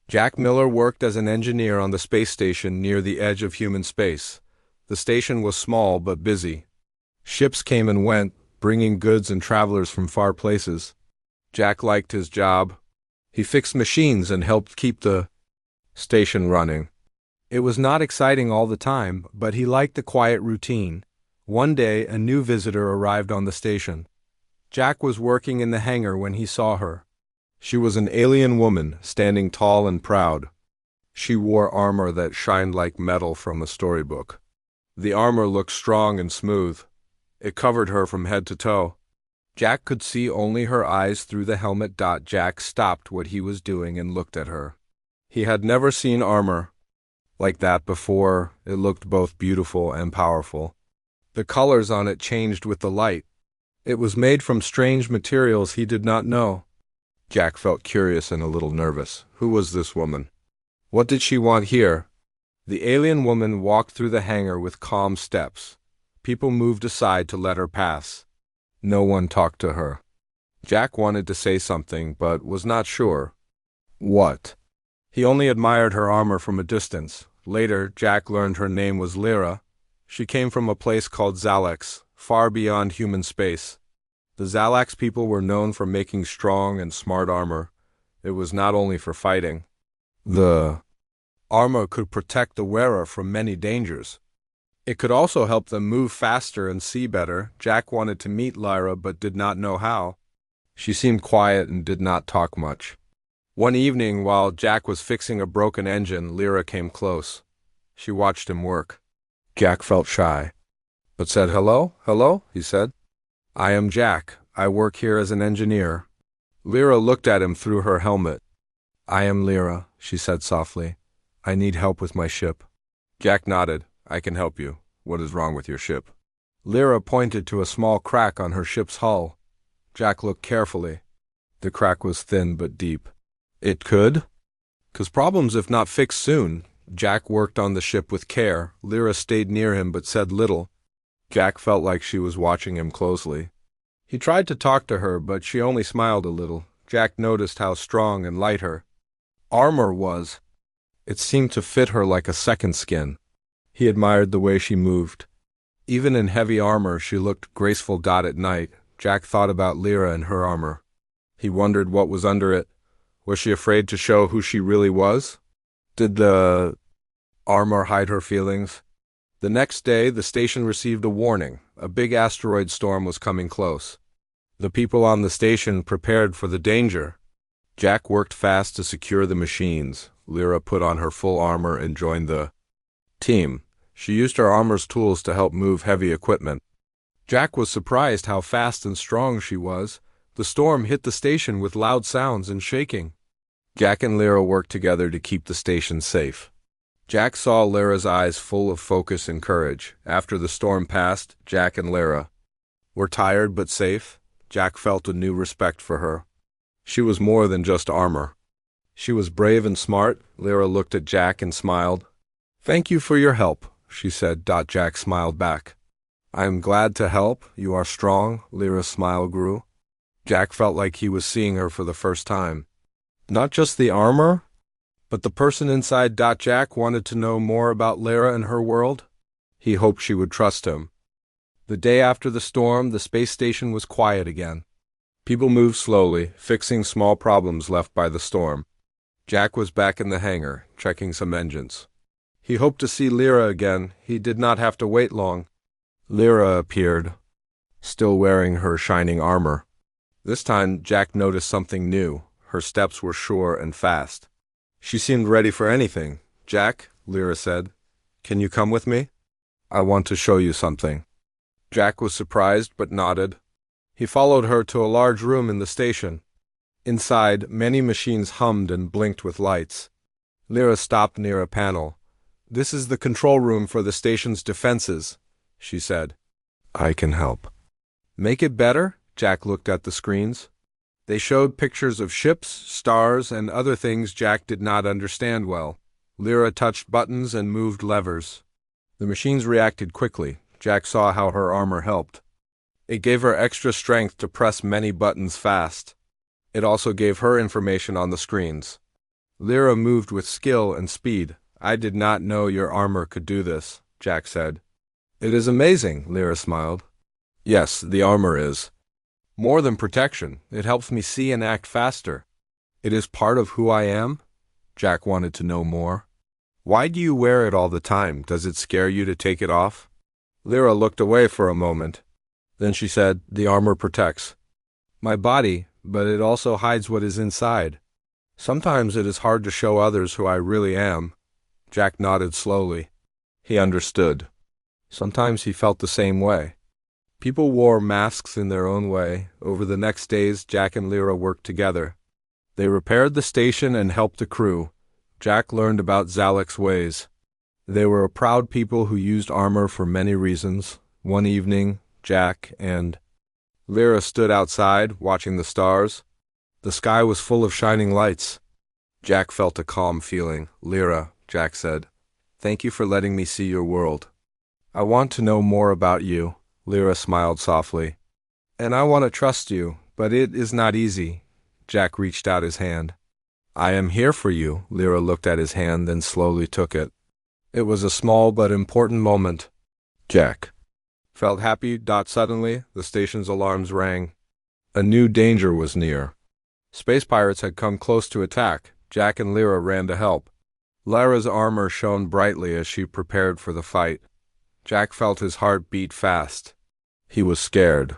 Jack Miller worked as an engineer on the space station near the edge of human space. The station was small but busy. Ships came and went, bringing goods and travelers from far places. Jack liked his job. He fixed machines and helped keep the station running. It was not exciting all the time, but he liked the quiet routine. One day, a new visitor arrived on the station. Jack was working in the hangar when he saw her. She was an alien woman, standing tall and proud. She wore armor that shined like metal from a storybook. The armor looked strong and smooth. It covered her from head to toe. Jack could see only her eyes through the helmet. Jack stopped what he was doing and looked at her. He had never seen armor like that before. It looked both beautiful and powerful. The colors on it changed with the light. It was made from strange materials he did not know. Jack felt curious and a little nervous. Who was this woman? What did she want here? The alien woman walked through the hangar with calm steps. People moved aside to let her pass. No one talked to her. Jack wanted to say something, but was not sure. What? He only admired her armor from a distance. Later, Jack learned her name was Lyra. She came from a place called Zalax, far beyond human space. The Zalax people were known for making strong and smart armor. It was not only for fighting. The armor could protect the wearer from many dangers. It could also help them move faster and see better. Jack wanted to meet Lyra but did not know how. She seemed quiet and did not talk much. One evening, while Jack was fixing a broken engine, Lyra came close. She watched him work. Jack felt shy, but said, "Hello, hello," he said. "I am Jack. I work here as an engineer." Lyra looked at him through her helmet. "I am Lyra," she said softly. "I need help with my ship." Jack nodded. "I can help you. What is wrong with your ship?" Lyra pointed to a small crack on her ship's hull. Jack looked carefully. The crack was thin but deep. It could cause problems if not fixed soon. Jack worked on the ship with care. Lyra stayed near him but said little. Jack felt like she was watching him closely. He tried to talk to her, but she only smiled a little. Jack noticed how strong and light her armor was. It seemed to fit her like a second skin. He admired the way she moved. Even in heavy armor, she looked graceful. At night, Jack thought about Lyra and her armor. He wondered what was under it. Was she afraid to show who she really was? Did the armor hide her feelings? The next day, the station received a warning. A big asteroid storm was coming close. The people on the station prepared for the danger. Jack worked fast to secure the machines. Lyra put on her full armor and joined the team. She used her armor's tools to help move heavy equipment. Jack was surprised how fast and strong she was. The storm hit the station with loud sounds and shaking. Jack and Lyra worked together to keep the station safe. Jack saw Lyra's eyes full of focus and courage. After the storm passed, Jack and Lyra were tired but safe. Jack felt a new respect for her. She was more than just armor. She was brave and smart. Lyra looked at Jack and smiled. "Thank you for your help," she said. Jack smiled back. "I am glad to help. You are strong." Lyra's smile grew. Jack felt like he was seeing her for the first time. Not just the armor, but the person inside. Jack wanted to know more about Lyra and her world. He hoped she would trust him. The day after the storm, the space station was quiet again. People moved slowly, fixing small problems left by the storm. Jack was back in the hangar, checking some engines. He hoped to see Lyra again. He did not have to wait long. Lyra appeared, still wearing her shining armor. This time, Jack noticed something new. Her steps were sure and fast. She seemed ready for anything. "Jack," Lyra said, "can you come with me? I want to show you something." Jack was surprised but nodded. He followed her to a large room in the station. Inside, many machines hummed and blinked with lights. Lyra stopped near a panel. "This is the control room for the station's defenses," she said. "I can help." "Make it better?" Jack looked at the screens. They showed pictures of ships, stars, and other things Jack did not understand well. Lyra touched buttons and moved levers. The machines reacted quickly. Jack saw how her armor helped. It gave her extra strength to press many buttons fast. It also gave her information on the screens. Lyra moved with skill and speed. I did not know your armor could do this, Jack said. It is amazing, Lyra smiled. Yes, the armor is. More than protection, it helps me see and act faster. It is part of who I am? Jack wanted to know more. Why do you wear it all the time? Does it scare you to take it off? Lyra looked away for a moment. Then she said, the armor protects my body, but it also hides what is inside. Sometimes it is hard to show others who I really am. Jack nodded slowly. He understood. Sometimes he felt the same way. People wore masks in their own way. Over the next days, Jack and Lyra worked together. They repaired the station and helped the crew. Jack learned about Zalek's ways. They were a proud people who used armor for many reasons. One evening, Jack and Lyra stood outside, watching the stars. The sky was full of shining lights. Jack felt a calm feeling. Lyra, Jack said, thank you for letting me see your world. I want to know more about you. Lyra smiled softly. And I want to trust you, but it is not easy. Jack reached out his hand. I am here for you. Lyra looked at his hand, then slowly took it. It was a small but important moment. Jack felt happy. Suddenly, the station's alarms rang. A new danger was near. Space pirates had come close to attack. Jack and Lyra ran to help. Lyra's armor shone brightly as she prepared for the fight. Jack felt his heart beat fast. He was scared,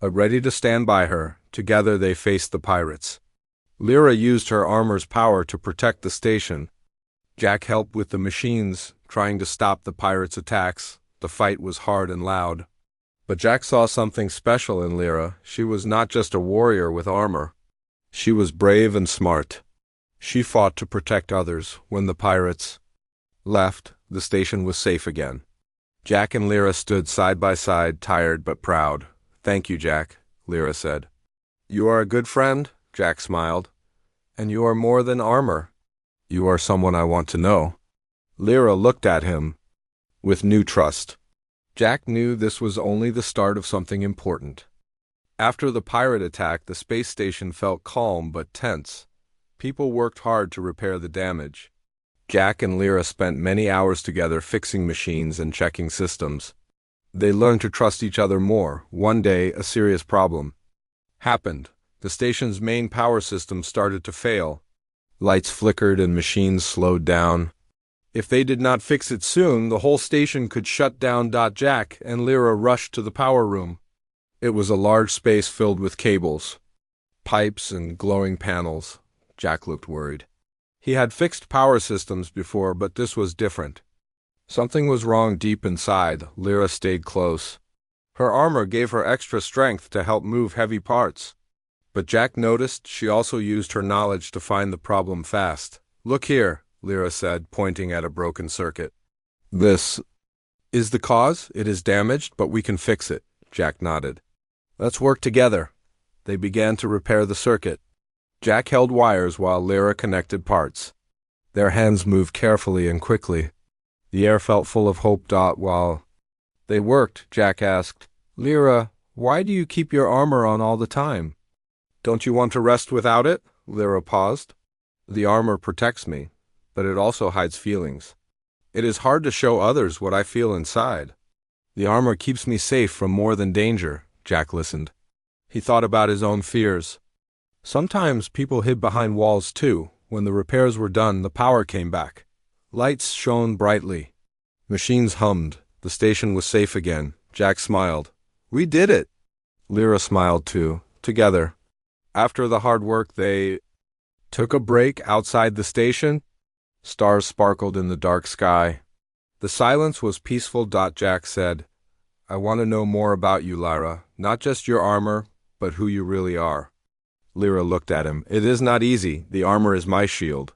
but ready to stand by her. Together they faced the pirates. Lyra used her armor's power to protect the station. Jack helped with the machines, trying to stop the pirates' attacks. The fight was hard and loud. But Jack saw something special in Lyra. She was not just a warrior with armor. She was brave and smart. She fought to protect others. When the pirates left, the station was safe again. Jack and Lyra stood side by side, tired but proud. Thank you, Jack, Lyra said. You are a good friend, Jack smiled. And you are more than armor. You are someone I want to know. Lyra looked at him with new trust. Jack knew this was only the start of something important. After the pirate attack, the space station felt calm but tense. People worked hard to repair the damage. Jack and Lyra spent many hours together fixing machines and checking systems. They learned to trust each other more. One day, a serious problem happened. The station's main power system started to fail. Lights flickered and machines slowed down. If they did not fix it soon, the whole station could shut down. Jack and Lyra rushed to the power room. It was a large space filled with cables, pipes, and glowing panels. Jack looked worried. He had fixed power systems before, but this was different. Something was wrong deep inside. Lyra stayed close. Her armor gave her extra strength to help move heavy parts. But Jack noticed she also used her knowledge to find the problem fast. Look here, Lyra said, pointing at a broken circuit. This is the cause. It is damaged, but we can fix it. Jack nodded. Let's work together. They began to repair the circuit. Jack held wires while Lyra connected parts. Their hands moved carefully and quickly. The air felt full of hope. While they worked, Jack asked, Lyra, why do you keep your armor on all the time? Don't you want to rest without it? Lyra paused. The armor protects me, but it also hides feelings. It is hard to show others what I feel inside. The armor keeps me safe from more than danger. Jack listened. He thought about his own fears. Sometimes people hid behind walls too. When the repairs were done, the power came back. Lights shone brightly. Machines hummed. The station was safe again. Jack smiled. We did it. Lyra smiled too. Together. After the hard work, they took a break outside the station. Stars sparkled in the dark sky. The silence was peaceful. Jack said, I want to know more about you, Lyra. Not just your armor, but who you really are. Lyra looked at him. It is not easy. The armor is my shield.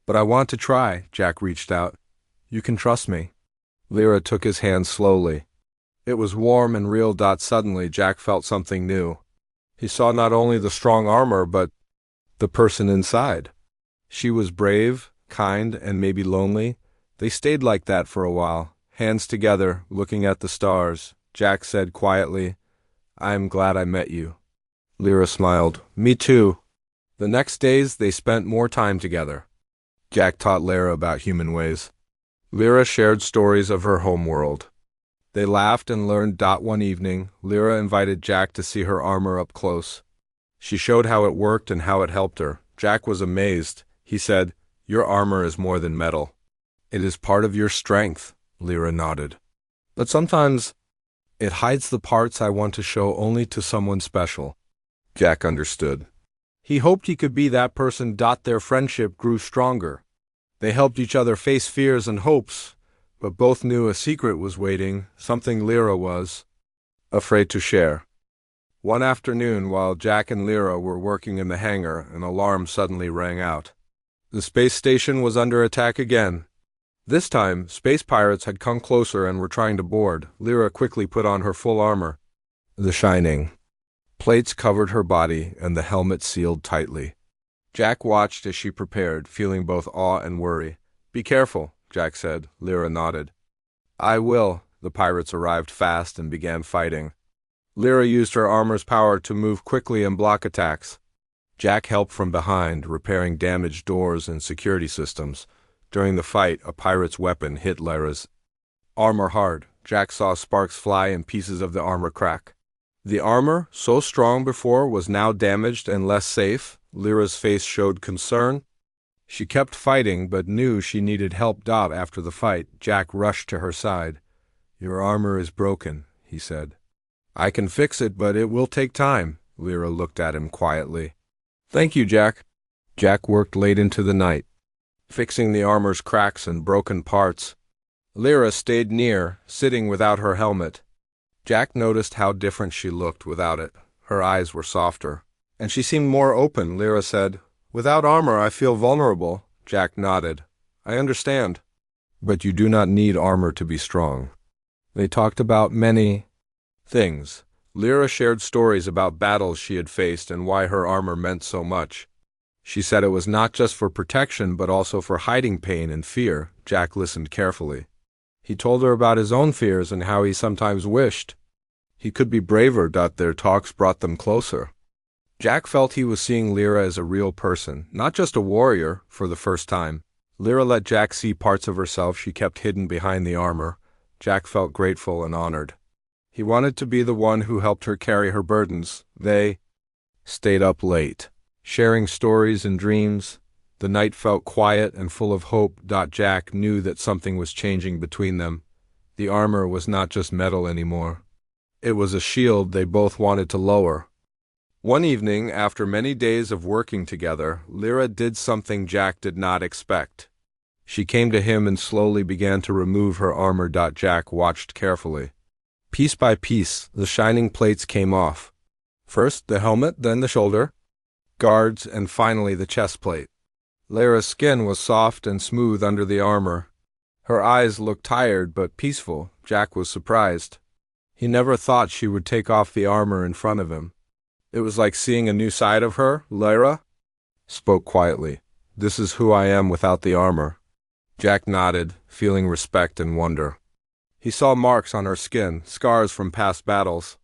But I want to try. Jack reached out. You can trust me. Lyra took his hand slowly. It was warm and real. Suddenly, Jack felt something new. He saw not only the strong armor, but the person inside. She was brave, kind, and maybe lonely. They stayed like that for a while, hands together, looking at the stars. Jack said quietly, I am glad I met you. Lyra smiled. Me too. The next days they spent more time together. Jack taught Lyra about human ways. Lyra shared stories of her homeworld. They laughed and learned. One evening, Lyra invited Jack to see her armor up close. She showed how it worked and how it helped her. Jack was amazed. He said, "Your armor is more than metal. It is part of your strength," Lyra nodded. "But sometimes it hides the parts I want to show only to someone special." Jack understood. He hoped he could be that person. Their friendship grew stronger. They helped each other face fears and hopes, but both knew a secret was waiting, something Lyra was afraid to share. One afternoon, while Jack and Lyra were working in the hangar, an alarm suddenly rang out. The space station was under attack again. This time, space pirates had come closer and were trying to board. Lyra quickly put on her full armor. The shining plates covered her body, and the helmet sealed tightly. Jack watched as she prepared, feeling both awe and worry. "Be careful," Jack said. Lyra nodded. "I will." The pirates arrived fast and began fighting. Lyra used her armor's power to move quickly and block attacks. Jack helped from behind, repairing damaged doors and security systems. During the fight, a pirate's weapon hit Lyra's armor hard. Jack saw sparks fly and pieces of the armor crack. The armor, so strong before, was now damaged and less safe. Lyra's face showed concern. She kept fighting, but knew she needed help. After the fight, Jack rushed to her side. "Your armor is broken," he said. "I can fix it, but it will take time." Lyra looked at him quietly. "Thank you, Jack." Jack worked late into the night, fixing the armor's cracks and broken parts. Lyra stayed near, sitting without her helmet. Jack noticed how different she looked without it. Her eyes were softer, and she seemed more open. Lyra said, "Without armor, I feel vulnerable." Jack nodded. "I understand. But you do not need armor to be strong." They talked about many things. Lyra shared stories about battles she had faced and why her armor meant so much. She said it was not just for protection, but also for hiding pain and fear. Jack listened carefully. He told her about his own fears and how he sometimes wished he could be braver. Their talks brought them closer. Jack felt he was seeing Lyra as a real person, not just a warrior, for the first time. Lyra let Jack see parts of herself she kept hidden behind the armor. Jack felt grateful and honored. He wanted to be the one who helped her carry her burdens. They stayed up late, sharing stories and dreams. The night felt quiet and full of hope. Jack knew that something was changing between them. The armor was not just metal anymore. It was a shield they both wanted to lower. One evening, after many days of working together, Lyra did something Jack did not expect. She came to him and slowly began to remove her armor. Jack watched carefully. Piece by piece, the shining plates came off. First the helmet, then the shoulder guards, and finally the chest plate. Lyra's skin was soft and smooth under the armor. Her eyes looked tired but peaceful. Jack was surprised. He never thought she would take off the armor in front of him. It was like seeing a new side of her. Lyra spoke quietly. "This is who I am without the armor." Jack nodded, feeling respect and wonder. He saw marks on her skin, scars from past battles.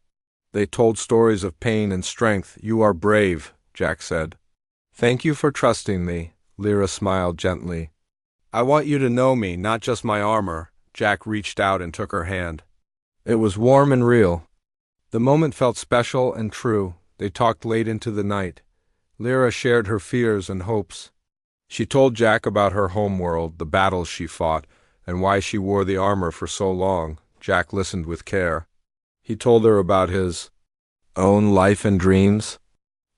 They told stories of pain and strength. "You are brave," Jack said. "Thank you for trusting me." Lyra smiled gently. "I want you to know me, not just my armor." Jack reached out and took her hand. It was warm and real. The moment felt special and true. They talked late into the night. Lyra shared her fears and hopes. She told Jack about her homeworld, the battles she fought, and why she wore the armor for so long. Jack listened with care. He told her about his own life and dreams.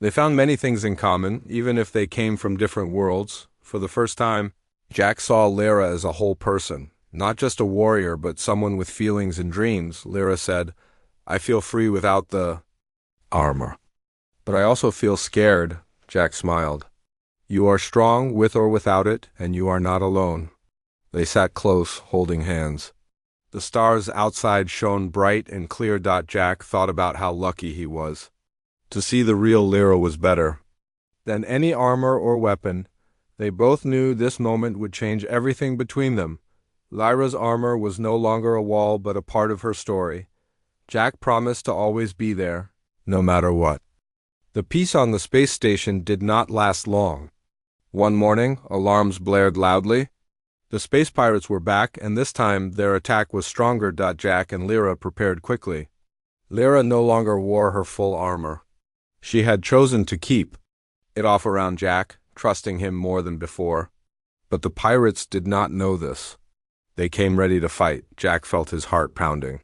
They found many things in common, even if they came from different worlds. For the first time, Jack saw Lyra as a whole person, not just a warrior, but someone with feelings and dreams. Lyra said, "I feel free without the armor. But I also feel scared." Jack smiled. "You are strong with or without it, and you are not alone." They sat close, holding hands. The stars outside shone bright and clear. Jack thought about how lucky he was. To see the real Lyra was better than any armor or weapon. They both knew this moment would change everything between them. Lyra's armor was no longer a wall, but a part of her story. Jack promised to always be there, no matter what. The peace on the space station did not last long. One morning, alarms blared loudly. The space pirates were back, and this time their attack was stronger. Jack and Lyra prepared quickly. Lyra no longer wore her full armor. She had chosen to keep it off around Jack, trusting him more than before. But the pirates did not know this. They came ready to fight. Jack felt his heart pounding.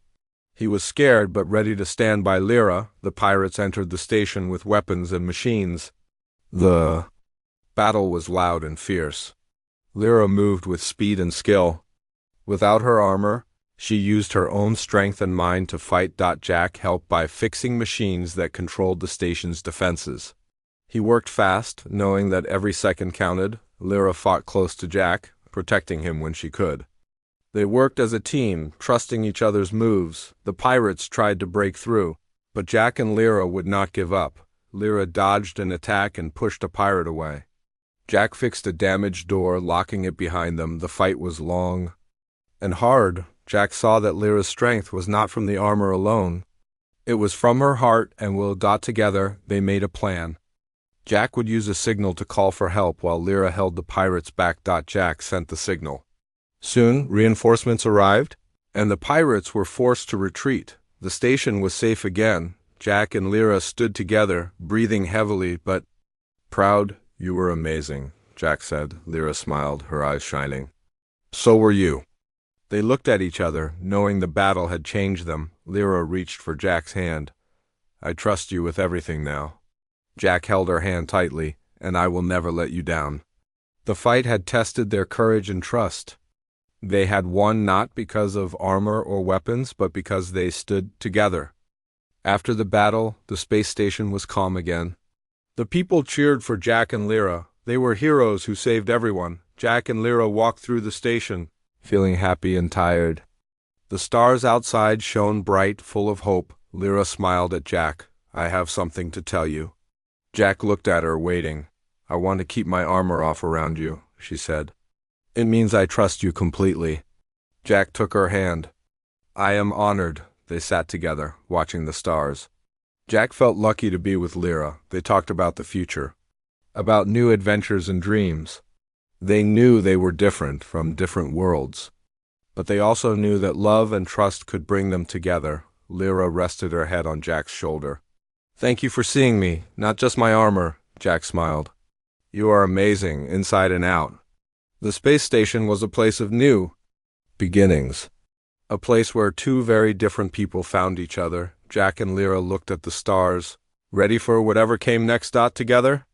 He was scared but ready to stand by Lyra. The pirates entered the station with weapons and machines. The battle was loud and fierce. Lyra moved with speed and skill. Without her armor, she used her own strength and mind to fight. Jack helped by fixing machines that controlled the station's defenses. He worked fast, knowing that every second counted. Lyra fought close to Jack, protecting him when she could. They worked as a team, trusting each other's moves. The pirates tried to break through, but Jack and Lyra would not give up. Lyra dodged an attack and pushed a pirate away. Jack fixed a damaged door, locking it behind them. The fight was long and hard. Jack saw that Lyra's strength was not from the armor alone. It was from her heart, and together they made a plan. Jack would use a signal to call for help while Lyra held the pirates back. Jack sent the signal. Soon, reinforcements arrived, and the pirates were forced to retreat. The station was safe again. Jack and Lyra stood together, breathing heavily but proud. "You were amazing," Jack said. Lyra smiled, her eyes shining. "So were you." They looked at each other, knowing the battle had changed them. Lyra reached for Jack's hand. "I trust you with everything now." Jack held her hand tightly. "And I will never let you down." The fight had tested their courage and trust. They had won not because of armor or weapons, but because they stood together. After the battle, the space station was calm again. The people cheered for Jack and Lyra. They were heroes who saved everyone. Jack and Lyra walked through the station, feeling happy and tired. The stars outside shone bright, full of hope. Lyra smiled at Jack. "I have something to tell you." Jack looked at her, waiting. "I want to keep my armor off around you," she said. "It means I trust you completely." Jack took her hand. "I am honored." They sat together, watching the stars. Jack felt lucky to be with Lyra. They talked about the future, about new adventures and dreams. They knew they were different from different worlds, but they also knew that love and trust could bring them together. Lyra rested her head on Jack's shoulder. "Thank you for seeing me, not just my armor," Jack smiled. "You are amazing, inside and out." The space station was a place of new beginnings, a place where two very different people found each other. Jack and Lyra looked at the stars, ready for whatever came next. Together,